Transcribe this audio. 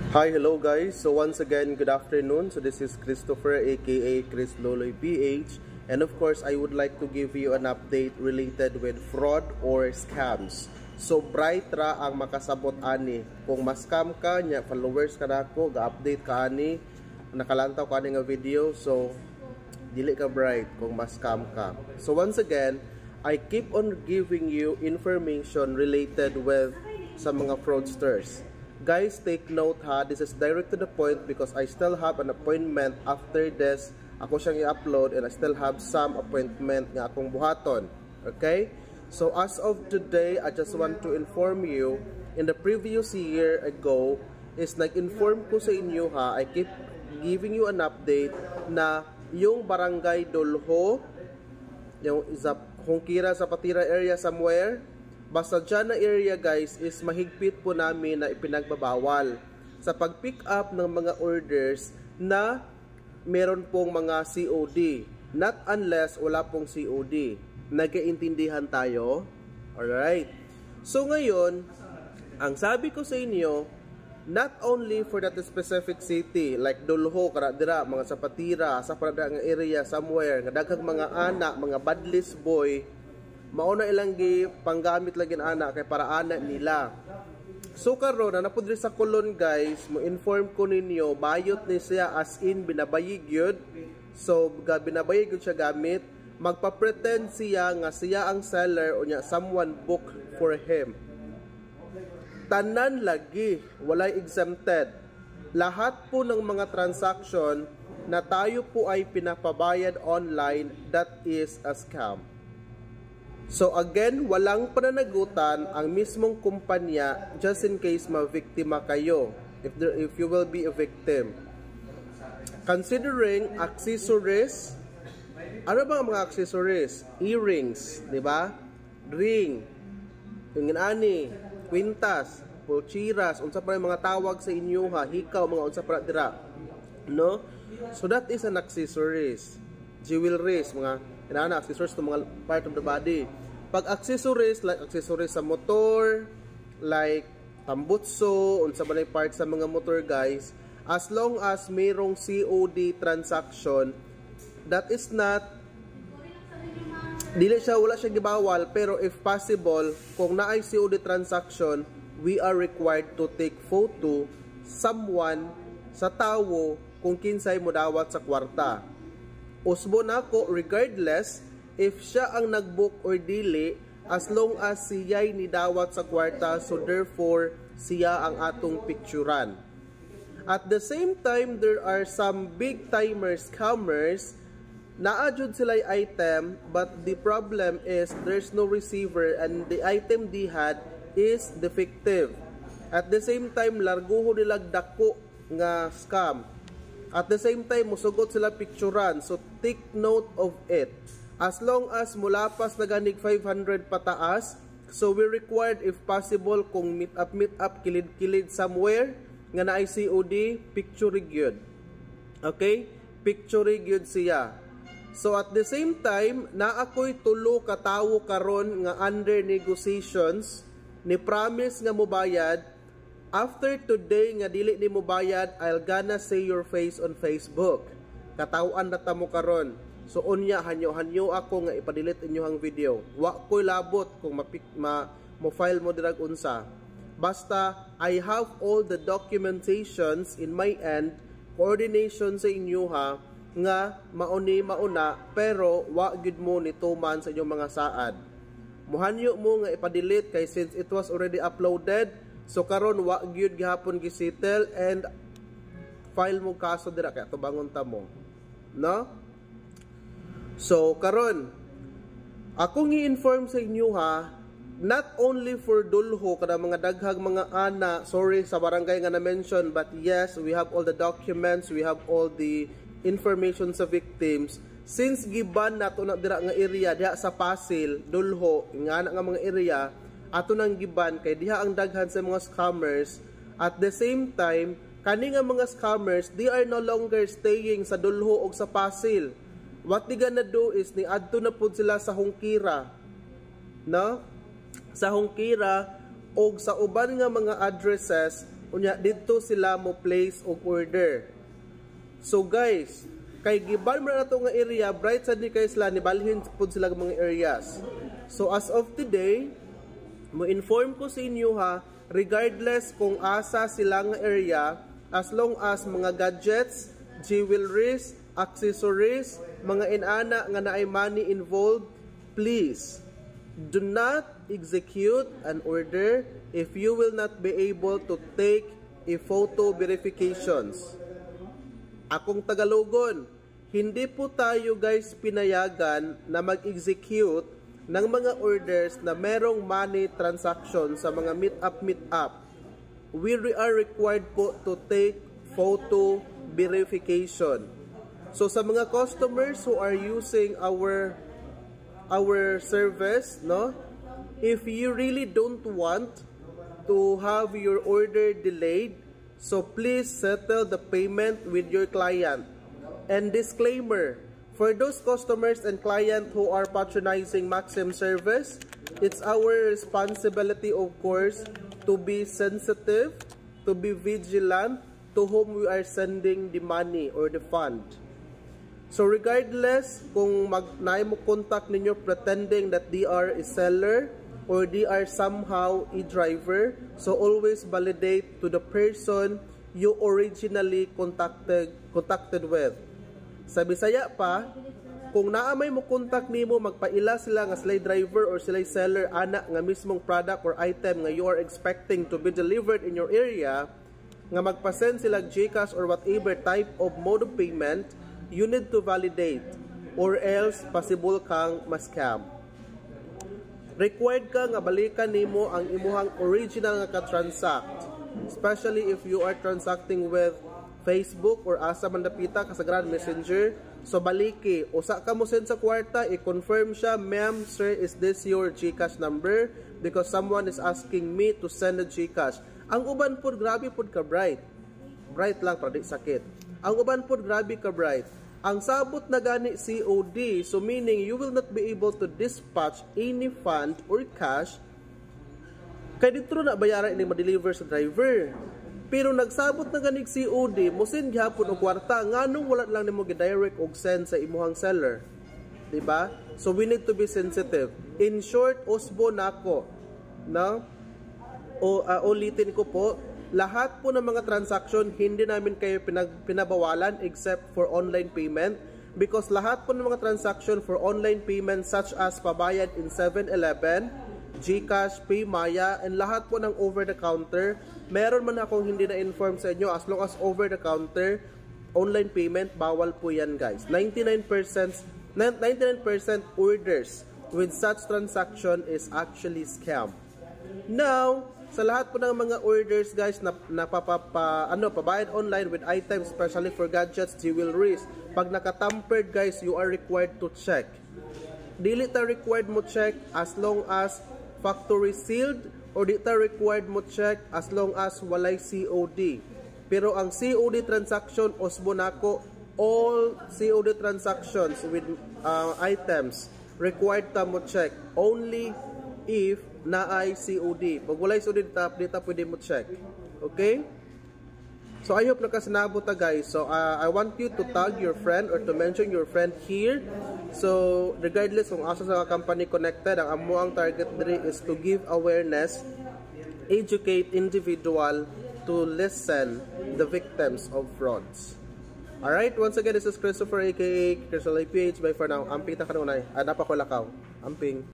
Hi, hello guys. So once again, good afternoon. So this is Christopher aka Chris Loloy PH, and of course I would like to give you an update related with fraud or scams. So bright ra ang makasabot ani. Kung ma-scam ka nya, followers ka nako, ga-update ka ani, nakalantaw ka ani nga video. So dili ka bright kung ma-scam ka. So once again, I keep on giving you information related with sa mga fraudsters. Guys, take note ha, this is direct to the point because I still have an appointment after this. Ako siyang i-upload and I still have some appointment nga akong buhaton. Okay? So as of today, I just want to inform you, in the previous year ago, is nag-inform ko sa inyo ha, I keep giving you an update na yung Barangay Dolho, yung Hongkira sa Patira area somewhere, basta dyan na area guys is mahigpit po namin na ipinagbabawal sa pag-pick up ng mga orders na meron pong mga COD. Not unless wala pong COD. Nagkaintindihan tayo? Alright. So ngayon, ang sabi ko sa inyo, not only for that specific city, like Dolho, Karadira, mga Sapatira, sa Parada nga area somewhere, nga daghang mga anak, mga badlist boy, mauna ilang panggamit lagi na anak kay para anak nila. So karon na napudri sa Colon guys, mo inform ko ninyo bayot ni siya as in binabayig yun. So binabayig yun siya gamit, magpa-pretend siya nga siya ang seller o niya someone book for him. Tanan lagi, walay exempted. Lahat po ng mga transaction na tayo po ay pinapabayad online, that is a scam. So again, walang pananagutan ang mismong kumpanya just in case ma-viktima kayo, if you will be a victim. Considering accessories, ano ba ang mga accessories? Earrings, di ba? Ring, yung ani, kwintas, pulchiras, unsa pa yung mga tawag sa inyo ha, hikaw, mga unsa pa dira. No? So that is an accessories. Jewelries, mga accessories to mga part of the body. Pag accessories, like accessories sa motor, like tambutso, unsa ba part sa mga motor guys, as long as mayroong COD transaction, that is not, wala siya gibawal, pero if possible, kung naay COD transaction, we are required to take photo someone sa tawo kung kinsay mo dawat sa kwarta. Usbo na ko, regardless if siya ang nagbook or dili, as long as siya'y nidawat sa kwarta, so therefore siya ang atong picturan. At the same time, there are some big timer scammers naadjud sila'y item, but the problem is there's no receiver and the item they had is defective. At the same time, larguho nilag dako nga scam. At the same time, musugot sila picturan. So, take note of it. As long as mulapas na ganig 500 pataas, so we required if possible kung meet up, kilid-kilid somewhere, nga na COD, picture gyud. Okay? Picture gyud siya. So, at the same time, na ako'y tulo katawo karon nga under negotiations, ni promise nga mobayad. After today nga dili ni mo bayad, I'll gonna say your face on Facebook. Katawaan na tamo karon. So unya hanyo ako nga ipadilit inyo ang video. Wa ko'y labot kung mo file mo dirag unsa. Basta I have all the documentations in my end, coordination sa inyo ha, nga mauna pero wa gid mo ni tuman sa inyong mga saad. Muhanyo mo nga ipadilit kay since it was already uploaded. So karon wa gyud gihapon gisettle and file mo kaso dira kay tubangon ta mo. No? So karon akong i-inform sa inyo ha, not only for Dolho kada mga daghang mga ana, sorry sa barangay nga na mention, but yes, we have all the documents, we have all the information sa victims. Since giban nato na dira nga area diha sa Pasil, Dolho, nga na nga mga area ato nang giban kay diha ang daghan sa mga scammers. At the same time, kani nga mga scammers, they are no longer staying sa Dolho o sa Pasil. What they gonna do is ni adto na pud sila sa Hongkira, no? Sa Hongkira o sa uban nga mga addresses unya dito sila mo place og order. So guys, kay giban mo na ito nga area, bright sad ni kay sila, nibalhin po sila mga areas. So as of today, mo inform ko sa inyo ha, regardless kung asa sila nga area, as long as mga gadgets, jewelries, accessories, mga inana nga naay money involved, please do not execute an order if you will not be able to take a photo verifications. Akong Tagalogon, hindi po tayo guys pinayagan na mag-execute ng mga orders na merong money transaction sa mga meet-up. We are required po to take photo verification. So sa mga customers who are using our service, no, if you really don't want to have your order delayed, so please settle the payment with your client. And disclaimer, for those customers and clients who are patronizing Maxim service, it's our responsibility, of course, to be sensitive, to be vigilant to whom we are sending the money or the fund. So regardless kung naay mo contact ninyo pretending that they are a seller or they are somehow a driver, so always validate to the person you originally contacted with. Sa Bisaya pa, kung naamay mo contact nimo, magpaila sila nga sila'y driver or sila'y seller ana nga mismong product or item nga you are expecting to be delivered in your area, nga magpasend sila GCash or whatever type of mode of payment, you need to validate or else possible kang ma-scam. Required ka nga balikan nimo ang imuhang original nga ka-transact, especially if you are transacting with Facebook or asa man dapita kasagaran Messenger. So baliki, usa ka mo send sa kwarta, i-confirm siya, ma'am, sir, is this your GCash number? Because someone is asking me to send a GCash. Ang uban po, grabe po ka bright. Bright lang, para di sakit. Ang uban po, grabe ka bright. Ang sabot na gani COD, so meaning you will not be able to dispatch any fund or cash kay dito na bayaran ini ma-deliver sa driver. Pero nagsabot na ganig COD, mo send gyapon og kwarta, nganong wala lang nimo gi-direct og send sa imuhang seller. Diba? So we need to be sensitive. In short, usbo nako, no? Ulitin ko po, lahat po ng mga transaction hindi namin kayo pinabawalan except for online payment, because lahat po ng mga transaction for online payment such as pabayad in 7-Eleven, GCash, PayMaya, and lahat po ng over-the-counter, meron man akong hindi na-inform sa inyo, as long as over-the-counter, online payment, bawal po yan guys. 99% orders with such transaction is actually scam. Now, sa lahat po ng mga orders guys na pabayad online with items, especially for gadgets, jewelries, pag nakatampered guys, you are required to check. Dili ta required mo check as long as factory sealed, or di ta required mo check as long as walay COD. Pero ang COD transaction, usbo nako, all COD transactions with items required ta mo check only if naay COD. Pag walay COD, dita pwede mo check. Okay? So I hope nakasinabot ta guys. So I want you to tag your friend or to mention your friend here. So regardless kung asa sa company connected, ang amuang target diri is to give awareness, educate individual to lessen the victims of frauds. Alright, once again, this is Christopher aka Crystal PH. Bye for now. Amping ta kanunay. Adapa ko lakaw. Amping.